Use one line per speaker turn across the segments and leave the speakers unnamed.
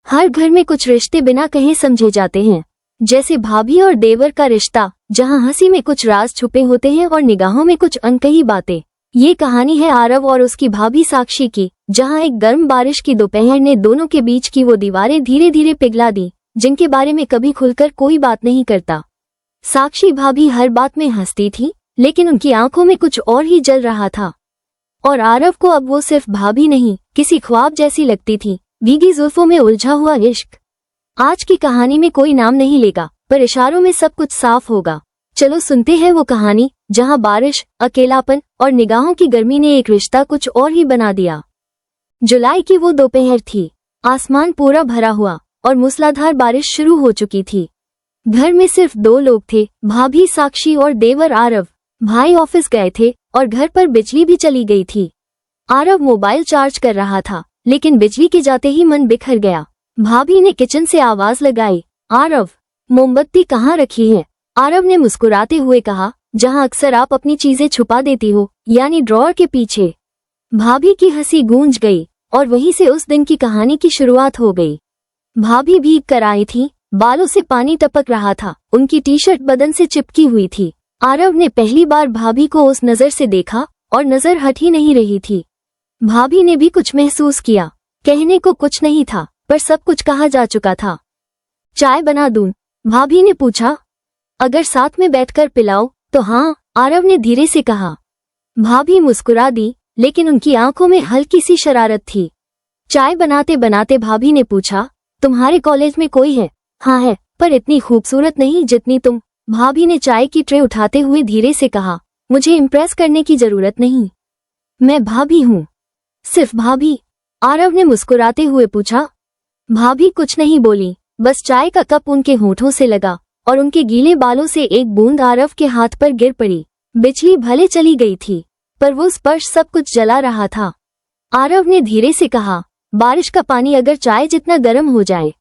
हर घर में कुछ रिश्ते बिना कहे समझे जाते हैं, जैसे भाभी और देवर का रिश्ता, जहां हंसी में कुछ राज छुपे होते हैं और निगाहों में कुछ अनकही बातें। ये कहानी है आरव और उसकी भाभी साक्षी की, जहां एक गर्म बारिश की दोपहर ने दोनों के बीच की वो दीवारें धीरे धीरे पिघला दी जिनके बारे में कभी खुलकर कोई बात नहीं करता। साक्षी भाभी हर बात में हंसती थी, लेकिन उनकी आंखों में कुछ और ही जल रहा था। और आरव को अब वो सिर्फ भाभी नहीं, किसी ख्वाब जैसी लगती थी, भीगी जुल्फों में उलझा हुआ इश्क। आज की कहानी में कोई नाम नहीं लेगा, पर इशारों में सब कुछ साफ होगा। चलो सुनते हैं वो कहानी जहां बारिश, अकेलापन और निगाहों की गर्मी ने एक रिश्ता कुछ और ही बना दिया। जुलाई की वो दोपहर थी, आसमान पूरा भरा हुआ और मूसलाधार बारिश शुरू हो चुकी थी। घर में सिर्फ दो लोग थे, भाभी साक्षी और देवर आरव। भाई ऑफिस गए थे और घर पर बिजली भी चली गई थी। आरव मोबाइल चार्ज कर रहा था, लेकिन बिजली के जाते ही मन बिखर गया। भाभी ने किचन से आवाज लगाई, आरव, मोमबत्ती कहाँ रखी है? आरव ने मुस्कुराते हुए कहा, जहाँ अक्सर आप अपनी चीजें छुपा देती हो, यानी ड्रॉअर के पीछे। भाभी की हंसी गूंज गई और वहीं से उस दिन की कहानी की शुरुआत हो गई। भाभी भीग कर आई थी, बालों से पानी टपक रहा था, उनकी टी शर्ट बदन से चिपकी हुई थी। आरव ने पहली बार भाभी को उस नजर से देखा और नजर हट ही नहीं रही थी। भाभी ने भी कुछ महसूस किया। कहने को कुछ नहीं था, पर सब कुछ कहा जा चुका था। चाय बना दूं? भाभी ने पूछा। अगर साथ में बैठकर पिलाओ तो हाँ, आरव ने धीरे से कहा। भाभी मुस्कुरा दी, लेकिन उनकी आंखों में हल्की सी शरारत थी। चाय बनाते बनाते भाभी ने पूछा, तुम्हारे कॉलेज में कोई है? हाँ है, पर इतनी खूबसूरत नहीं जितनी तुम। भाभी ने चाय की ट्रे उठाते हुए धीरे से कहा, मुझे इम्प्रेस करने की जरूरत नहीं, मैं भाभी हूँ। सिर्फ भाभी? आरव ने मुस्कुराते हुए पूछा। भाभी कुछ नहीं बोली, बस चाय का कप उनके होठों से लगा और उनके गीले बालों से एक बूंद आरव के हाथ पर गिर पड़ी। बिजली भले चली गई थी, पर वो स्पर्श सब कुछ जला रहा था। आरव ने धीरे से कहा, बारिश का पानी अगर चाय जितना गर्म हो जाए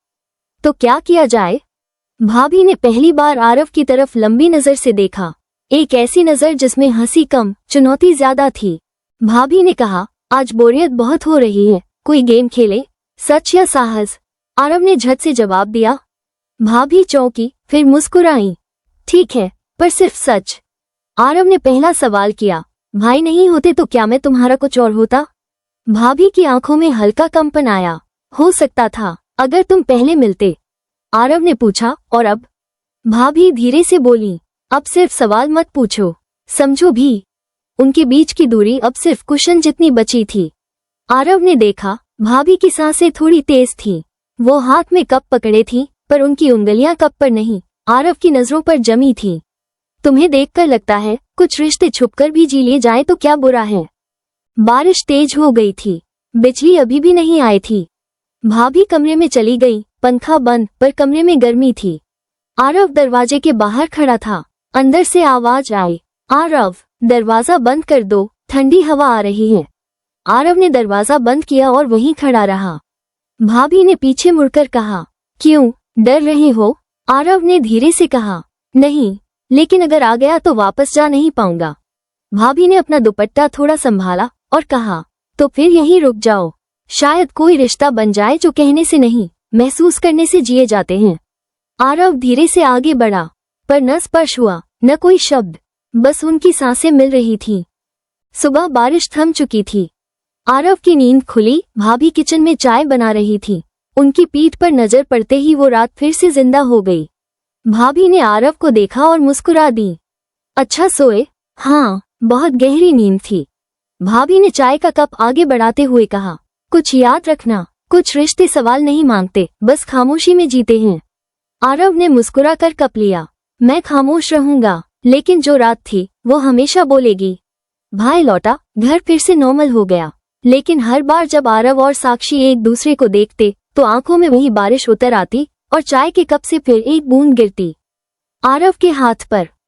तो क्या किया जाए? भाभी ने पहली बार आरव की तरफ लंबी नजर से देखा, एक ऐसी नजर जिसमें हंसी कम, चुनौती ज्यादा थी। भाभी ने कहा, आज बोरियत बहुत हो रही है, कोई गेम खेले? सच या साहस? आरव ने झट से जवाब दिया। भाभी चौंकी, फिर मुस्कुराई। ठीक है, पर सिर्फ सच। आरव ने पहला सवाल किया, भाई नहीं होते तो क्या मैं तुम्हारा कुछ और होता? भाभी की आंखों में हल्का कंपन आया। हो सकता था, अगर तुम पहले मिलते। आरव ने पूछा, और अब? भाभी धीरे से बोली, अब सिर्फ सवाल मत पूछो, समझो भी। उनके बीच की दूरी अब सिर्फ कुशन जितनी बची थी। आरव ने देखा, भाभी की सांसें थोड़ी तेज थीं। वो हाथ में कप पकड़े थीं, पर उनकी उंगलियां कप पर नहीं, आरव की नजरों पर जमी थीं। तुम्हें देखकर लगता है कुछ रिश्ते छुपकर भी जी लिए जाए तो क्या बुरा है। बारिश तेज हो गई थी, बिजली अभी भी नहीं आई थी। भाभी कमरे में चली गई, पंखा बंद, पर कमरे में गर्मी थी। आरव दरवाजे के बाहर खड़ा था। अंदर से आवाज आई, आरव, दरवाजा बंद कर दो, ठंडी हवा आ रही है। आरव ने दरवाजा बंद किया और वहीं खड़ा रहा। भाभी ने पीछे मुड़कर कहा, क्यों, डर रहे हो? आरव ने धीरे से कहा, नहीं, लेकिन अगर आ गया तो वापस जा नहीं पाऊंगा। भाभी ने अपना दुपट्टा थोड़ा संभाला और कहा, तो फिर यहीं रुक जाओ। शायद कोई रिश्ता बन जाए जो कहने से नहीं, महसूस करने से जिए जाते हैं। आरव धीरे से आगे बढ़ा, पर न स्पर्श हुआ, न कोई शब्द, बस उनकी सांसें मिल रही थीं। सुबह बारिश थम चुकी थी। आरव की नींद खुली। भाभी किचन में चाय बना रही थी। उनकी पीठ पर नजर पड़ते ही वो रात फिर से जिंदा हो गई। भाभी ने आरव को देखा और मुस्कुरा दी। अच्छा सोए? हाँ, बहुत गहरी नींद थी। भाभी ने चाय का कप आगे बढ़ाते हुए कहा, कुछ याद रखना, कुछ रिश्ते सवाल नहीं मांगते, बस खामोशी में जीते हैं। आरव ने मुस्कुराकर कप लिया। मैं खामोश रहूंगा, लेकिन जो रात थी वो हमेशा बोलेगी। भाई लौटा, घर फिर से नॉर्मल हो गया। लेकिन हर बार जब आरव और साक्षी एक दूसरे को देखते तो आंखों में वही बारिश उतर आती और चाय के कप से फिर एक बूंद गिरती। आरव के हाथ पर